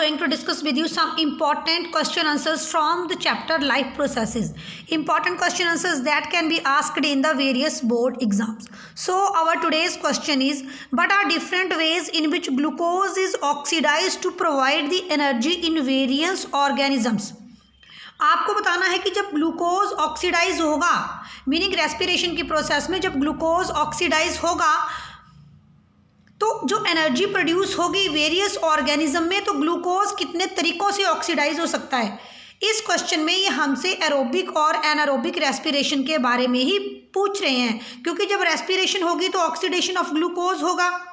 going to discuss with you some important question answers from the chapter life processes. Important question answers that can be asked in the various board exams. So our today's question is, what are different ways in which glucose is oxidized to provide the energy in various organisms? आपको बताना है कि जब glucose oxidise होगा, meaning respiration की process में जब glucose oxidise होगा तो जो एनर्जी प्रोड्यूस होगी वेरियस ऑर्गेनिज्म में, तो ग्लूकोज कितने तरीक़ों से ऑक्सीडाइज हो सकता है। इस क्वेश्चन में ये हमसे एरोबिक और एनारोबिक रेस्पिरेशन के बारे में ही पूछ रहे हैं, क्योंकि जब रेस्पिरेशन होगी तो ऑक्सीडेशन ऑफ ग्लूकोज होगा।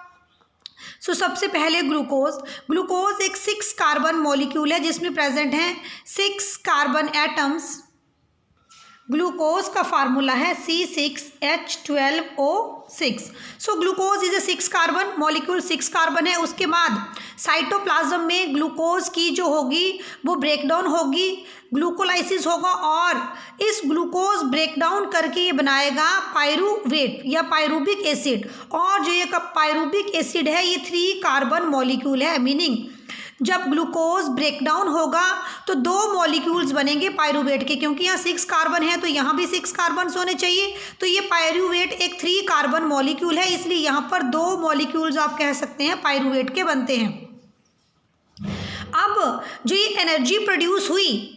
सो सबसे पहले ग्लूकोज एक 6 कार्बन मॉलिक्यूल है जिसमें प्रेजेंट हैं 6 कार्बन एटम्स। ग्लूकोज का फार्मूला है C6H12O6। So glucose is a 6 carbon molecule, 6 carbon है। उसके बाद साइटोप्लाज्म में ग्लूकोज की जो होगी वो ब्रेकडाउन होगी, ग्लूकोलाइसिस होगा और इस ग्लूकोज ब्रेकडाउन करके ये बनाएगा पायरूवेट या पायरूबिक एसिड। और जो ये पायरूबिक एसिड है ये 3 कार्बन मॉलिक्यूल है, मीनिंग जब ग्लूकोज ब्रेकडाउन होगा तो 2 मॉलिक्यूल्स बनेंगे पायरूवेट के, क्योंकि यहाँ 6 कार्बन है तो यहाँ भी 6 कार्बन होने चाहिए। तो ये पायरूवेट एक 3 कार्बन मॉलिक्यूल है, इसलिए यहाँ पर 2 मॉलिक्यूल्स आप कह सकते हैं पायरूवेट के बनते हैं। अब जो ये एनर्जी प्रोड्यूस हुई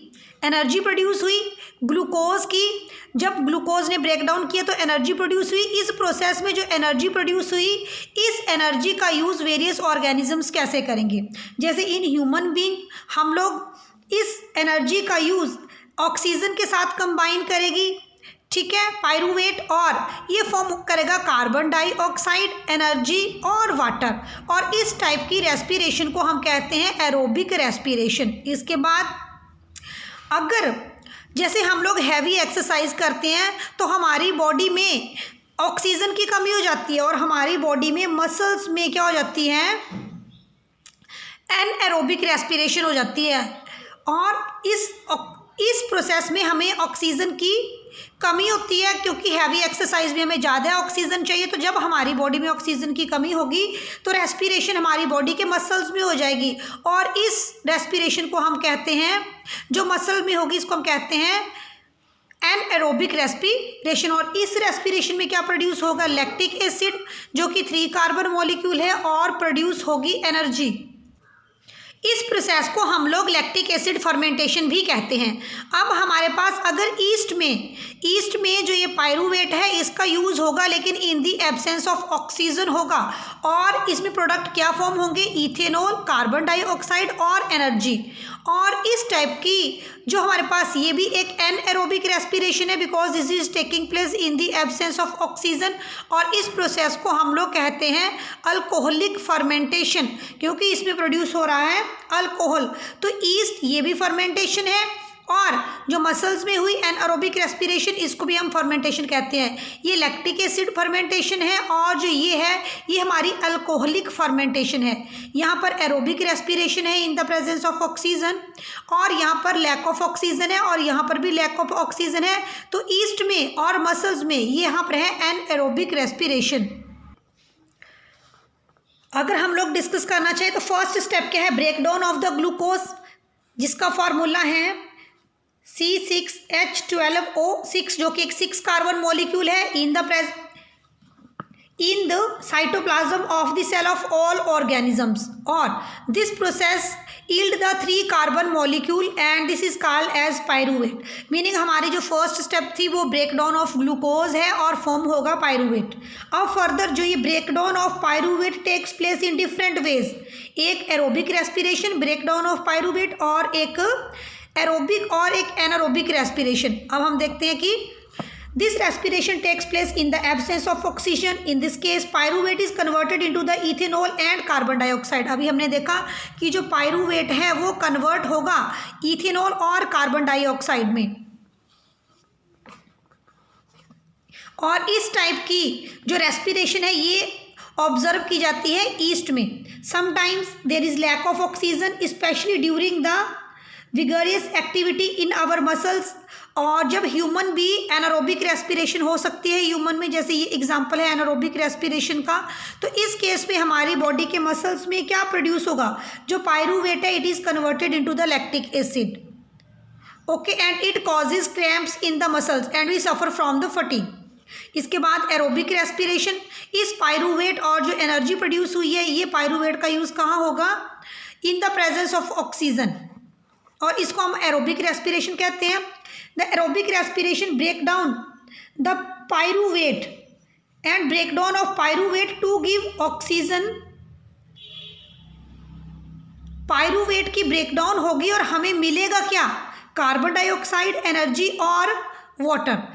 ग्लूकोज की, जब ग्लूकोज ने ब्रेकडाउन किया तो एनर्जी प्रोड्यूस हुई। इस प्रोसेस में जो एनर्जी प्रोड्यूस हुई, इस एनर्जी का यूज़ वेरियस ऑर्गेनिजम्स कैसे करेंगे। जैसे इन ह्यूमन बीइंग हम लोग इस एनर्जी का यूज़ ऑक्सीजन के साथ कंबाइन करेगी, ठीक है, पायरूवेट, और ये फॉर्म करेगा कार्बन डाइऑक्साइड, एनर्जी और वाटर। और इस टाइप की रेस्पिरेशन को हम कहते हैं एरोबिक रेस्पिरेशन। इसके बाद अगर जैसे हम लोग हैवी एक्सरसाइज करते हैं तो हमारी बॉडी में ऑक्सीजन की कमी हो जाती है और हमारी बॉडी में मसल्स में क्या हो जाती है, एनएरोबिक रेस्पिरेशन हो जाती है। और इस प्रोसेस में हमें ऑक्सीजन की कमी होती है, क्योंकि हैवी एक्सरसाइज में हमें ज़्यादा ऑक्सीजन चाहिए। तो जब हमारी बॉडी में ऑक्सीजन की कमी होगी तो रेस्पिरेशन हमारी बॉडी के मसल्स में हो जाएगी, और इस रेस्पिरेशन को हम कहते हैं, जो मसल में होगी इसको हम कहते हैं एनएरोबिक रेस्पिरेशन। और इस रेस्पिरेशन में क्या प्रोड्यूस होगा, लैक्टिक एसिड जो कि 3 कार्बन मॉलिक्यूल है, और प्रोड्यूस होगी एनर्जी। इस प्रोसेस को हम लोग लैक्टिक एसिड फर्मेंटेशन भी कहते हैं। अब हमारे पास अगर ईस्ट में जो ये पायरूवेट है इसका यूज़ होगा, लेकिन इन दी एब्सेंस ऑफ ऑक्सीजन होगा, और इसमें प्रोडक्ट क्या फॉर्म होंगे, इथेनॉल, कार्बन डाइऑक्साइड और एनर्जी। और इस टाइप की जो हमारे पास ये भी एक एनएरोबिक रेस्पिरेशन है, because this is taking place in the absence of oxygen. और इस प्रोसेस को हम लोग कहते हैं अल्कोहलिक फर्मेंटेशन, क्योंकि इसमें प्रोड्यूस हो रहा है अल्कोहल। तो ईस्ट ये भी फर्मेंटेशन है, और जो मसल्स में हुई एनएरोबिक रेस्पिरेशन इसको भी हम फर्मेंटेशन कहते हैं। ये लैक्टिक एसिड फर्मेंटेशन है, और जो ये है ये हमारी अल्कोहलिक फर्मेंटेशन है। यहाँ पर एरोबिक रेस्पिरेशन है in the presence of oxygen, और यहाँ पर लैक ऑफ ऑक्सीजन है, और यहाँ पर भी लैक ऑफ ऑक्सीजन है। तो ईस्ट में और मसल्स में ये यहाँ पर है एनएरोबिक रेस्पिरेशन। अगर हम लोग डिस्कस करना चाहें तो फर्स्ट स्टेप क्या है, ब्रेकडाउन ऑफ द ग्लूकोज, जिसका फॉर्मूला है C6H12O6 जो कि एक 6 कार्बन मॉलिक्यूल है in the cytoplasm of the cell of all organisms. और this process yield the 3 carbon molecule and this is called as pyruvate. Meaning हमारी जो फर्स्ट स्टेप थी वो ब्रेकडाउन ऑफ ग्लूकोज है और फॉर्म होगा पायरूवेट। अब फर्दर जो ये breakdown of pyruvate takes place in different ways, एक aerobic respiration breakdown of pyruvate, और एक एरोबिक और एक एनारोबिक रेस्पिरेशन। अब हम देखते हैं कि this respiration takes place in the absence of oxygen. In this case pyruvate is converted into the ethanol and carbon dioxide. अभी हमने देखा कि जो पायरूवेट है वो कन्वर्ट होगा इथेनॉल और कार्बन डाइऑक्साइड में। और इस टाइप की जो रेस्पिरेशन है ये ऑब्जर्व की जाती है ईस्ट में। Sometimes there is lack of oxygen specially during the vigorous activity in our muscles, और जब ह्यूमन भी एनारोबिक रेस्पिरेशन हो सकती है ह्यूमन में, जैसे ये एग्जांपल है एनारोबिक रेस्पिरेशन का, तो इस केस में हमारी बॉडी के मसल्स में क्या प्रोड्यूस होगा, जो पायरूवेट है it is converted into the lactic acid, okay, and it causes cramps in the muscles and we suffer from the fatigue. इसके बाद एरोबिक रेस्पिरेशन, इस पायरूवेट और जो एनर्जी प्रोड्यूस हुई है ये पायरूवेट का यूज़ कहाँ होगा, in the presence of oxygen, और इसको हम एरोबिक रेस्पिरेशन कहते हैं। The aerobic respiration break down the pyruvate and break down of pyruvate to give oxygen, pyruvate की ब्रेकडाउन होगी और हमें मिलेगा क्या, कार्बन डाइऑक्साइड, एनर्जी और वाटर।